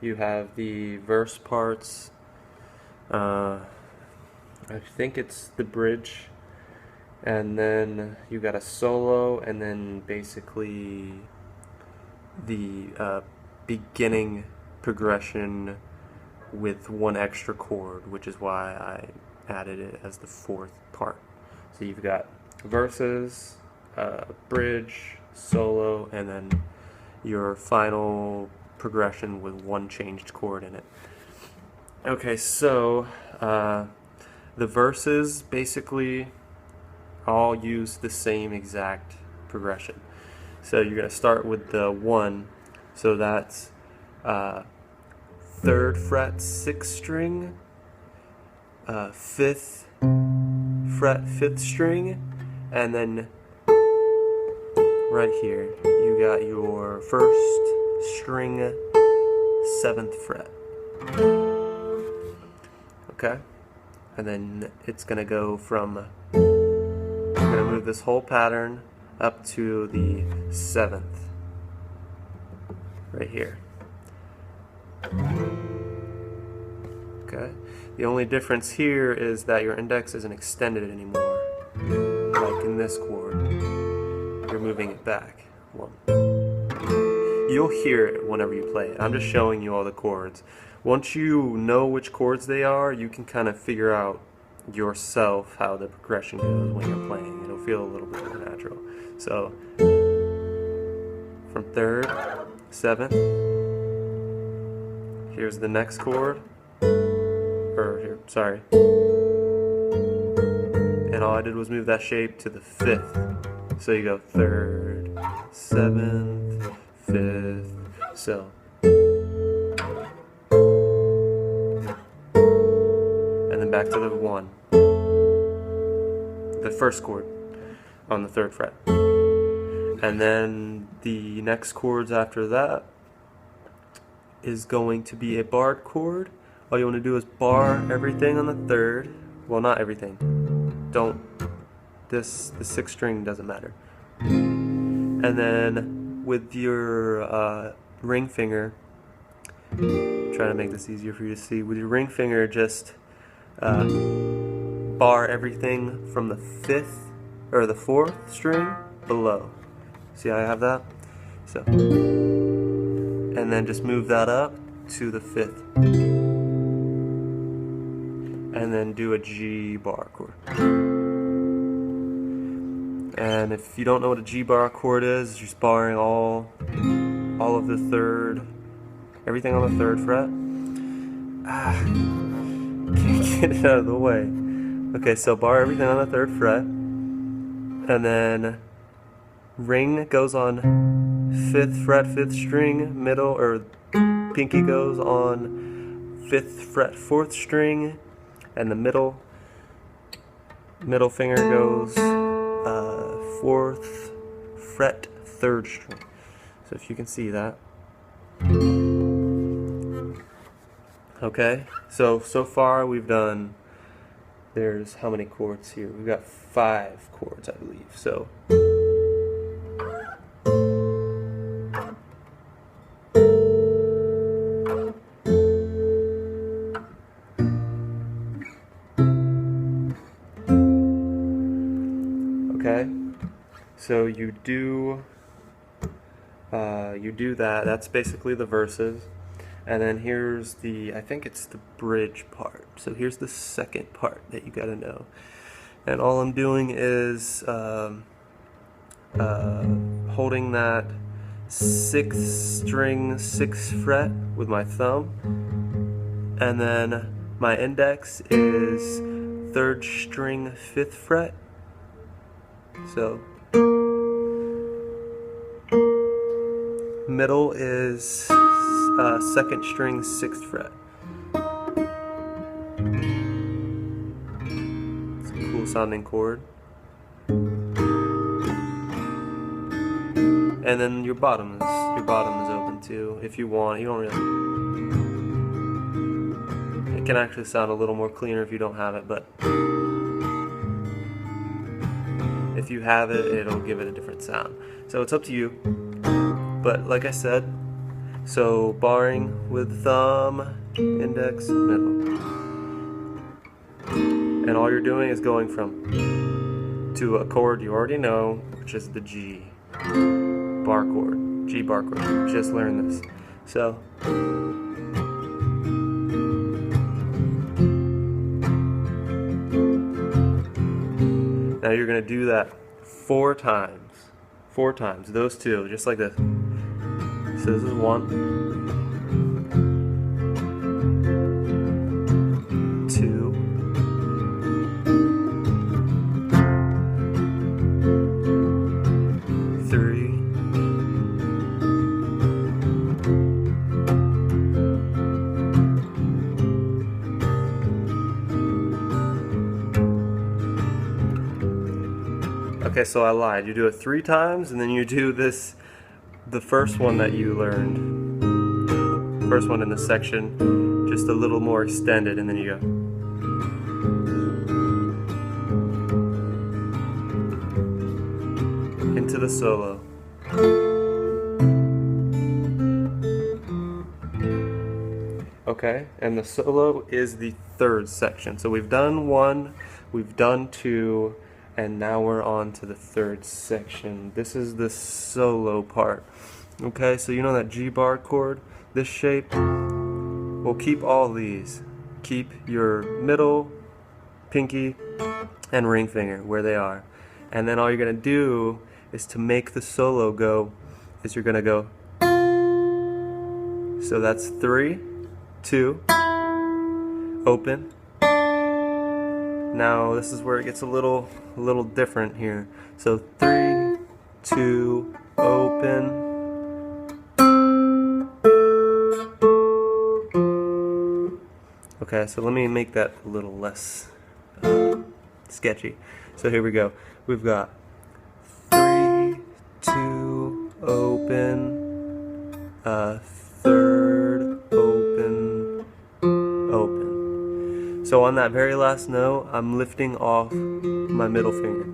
You have the verse parts. I think it's the bridge, and then you got a solo, and then basically the beginning progression with one extra chord, which is why I added it as the fourth part. So you've got verses, bridge, solo, and then your final progression with one changed chord in it. Okay, so the verses basically all use the same exact progression. So you're going to start with the 1, so that's 3rd fret 6th string, 5th fret 5th string, and then right here you got your 1st string 7th fret. Okay? And then it's going to go from, I'm going to move this whole pattern up to the 7th, right here. Okay? The only difference here is that your index isn't extended anymore, like in this chord. You're moving it back. 1. You'll hear it whenever you play it. I'm just showing you all the chords. Once you know which chords they are, you can kind of figure out yourself how the progression goes when you're playing. It'll feel a little bit more natural. So, from 3rd, 7th, here's the next chord, or here, sorry. And all I did was move that shape to the 5th. So you go 3rd, 7th, 5th, so. And then back to the 1. The first chord on the 3rd fret. And then the next chords after that is going to be a barred chord. All you want to do is bar everything on the 3rd. Well, not everything. The 6th string doesn't matter. And then with your ring finger, trying to make this easier for you to see, with your ring finger just bar everything from the 5th or the 4th string below. See how I have that? So, and then just move that up to the 5th, and then do a G bar chord. And if you don't know what a G bar chord is, it's just barring all of the 3rd, everything on the 3rd fret. Can't get it out of the way. Okay, so bar everything on the 3rd fret, and then ring goes on 5th fret, 5th string, middle, or pinky goes on 5th fret, 4th string, and the middle finger goes 4th fret, 3rd string. So if you can see that. Okay, so far we've done, there's how many chords here? We've got 5 chords, I believe. So okay, so you do that. That's basically the verses. And then here's the, I think it's the bridge part. So here's the second part that you gotta know. And all I'm doing is holding that 6th string 6th fret with my thumb. And then my index is 3rd string 5th fret. So middle is 2nd string 6th fret. It's a cool sounding chord. And then your bottom is open too if you want. You don't really. It can actually sound a little more cleaner if you don't have it, but if you have it, it'll give it a different sound. So it's up to you. But like I said, So barring with thumb, index, middle. And all you're doing is going from to a chord you already know, which is the G bar chord. G bar chord. You just learned this. So now you're going to do that 4 times. 4 times. Those two, just like this. So this is 1, 2, 3, 4. Okay, so I lied. You do it 3 times, and then you do this, the first one that you learned, first one in the section, just a little more extended, and then you go. Into the solo. Okay, and the solo is the 3rd section. So we've done 1, we've done 2, and now we're on to the 3rd section. This is the solo part. Okay, so you know that G bar chord, this shape? We'll keep all these. Keep your middle, pinky, and ring finger where they are. And then all you're gonna do is to make the solo go, is you're gonna go. So that's 3, 2, open. Now this is where it gets a little different here. So 3, 2, open. Okay, so let me make that a little less sketchy. So here we go. We've got 3, 2, open, 3rd, open, open. So on that very last note, I'm lifting off my middle finger.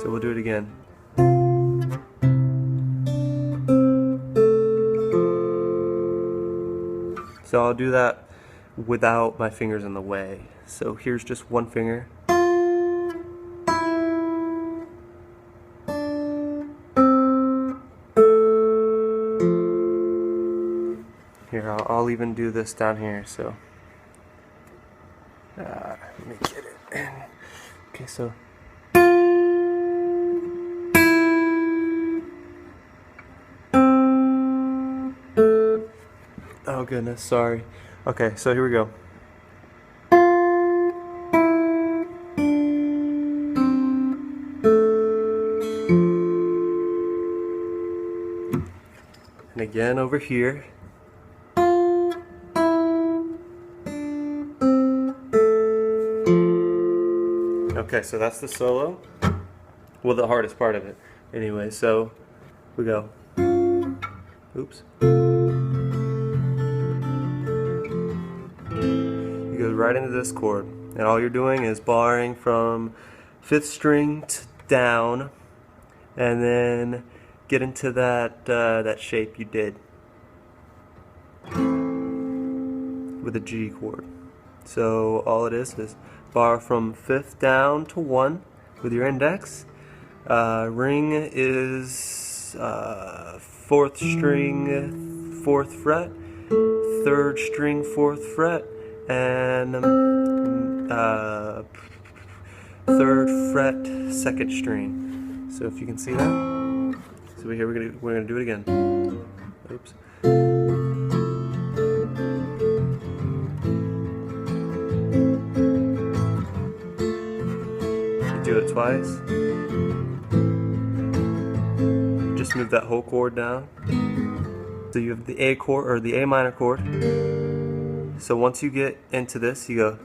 So we'll do it again. So I'll do that without my fingers in the way. So here's just one finger. Here, I'll even do this down here. So let me get it in. Okay, so oh goodness, sorry. Okay, so here we go. And again over here. Okay, so that's the solo. Well, the hardest part of it. Anyway, so we go. Oops. You go right into this chord, and all you're doing is barring from 5th string down, and then get into that that shape you did with a G chord. So all it is bar from 5th down to 1 with your index. Ring is 4th string 4th fret, 3rd string 4th fret, and 3rd fret 2nd string. So if you can see that. So here we're gonna do it again. Oops. You do it twice. Just move that whole chord down. So you have the A chord or the A minor chord. So once you get into this, you go.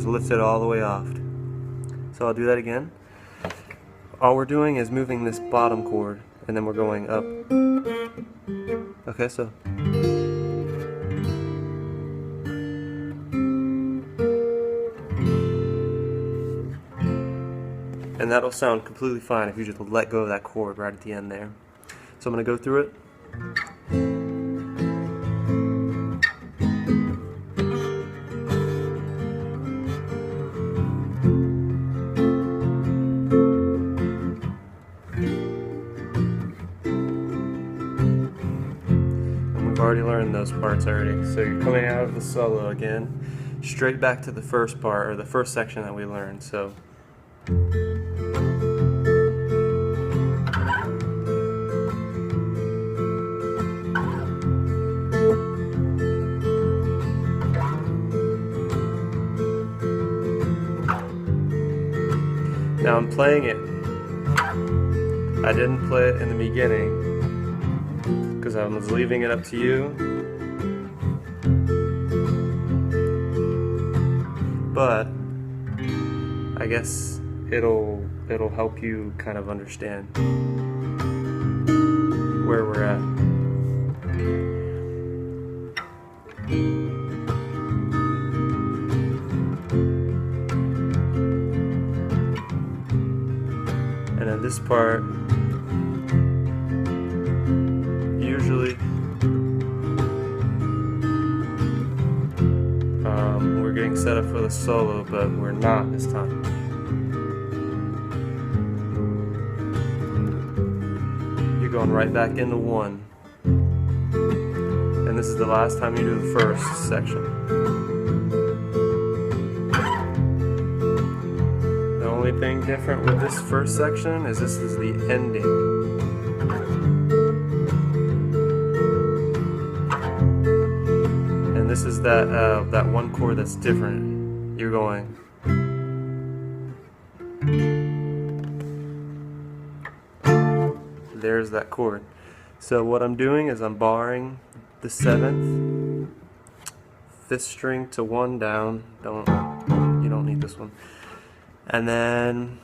Lift it all the way off. So I'll do that again. All we're doing is moving this bottom chord, and then we're going up. Okay, so And that'll sound completely fine if you just let go of that chord right at the end there. So I'm going to go through it. And we've already learned those parts already. So you're coming out of the solo again, straight back to the first part, or the first section that we learned. So now I'm playing it. I didn't play it in the beginning because I was leaving it up to you. But I guess it'll help you kind of understand where we're at. And in this part, usually we're getting set up for the solo, but we're not this time. You're going right back into one. And this is the last time you do the first section. The only thing different with this first section is this is the ending. And this is that one chord that's different. You're going. There's that chord. So what I'm doing is I'm barring the 7th, 5th string to 1 down. You don't need this one. And then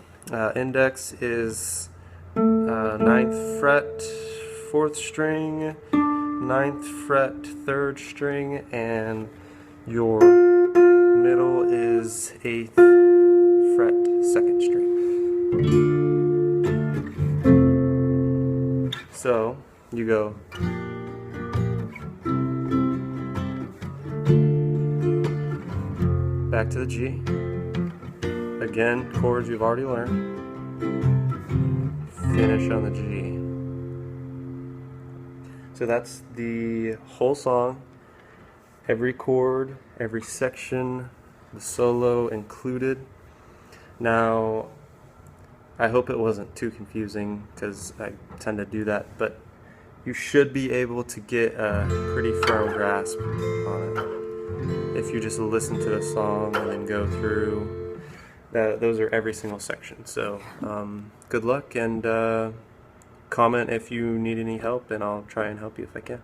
index is 9th fret, 4th string, 9th fret, 3rd string, and your middle is 8th fret, 2nd string. So you go back to the G. Again, chords you've already learned. Finish on the G. So that's the whole song. Every chord, every section, the solo included. Now, I hope it wasn't too confusing because I tend to do that, but you should be able to get a pretty firm grasp on it if you just listen to the song and then go through. Those are every single section. So good luck, and comment if you need any help, and I'll try and help you if I can.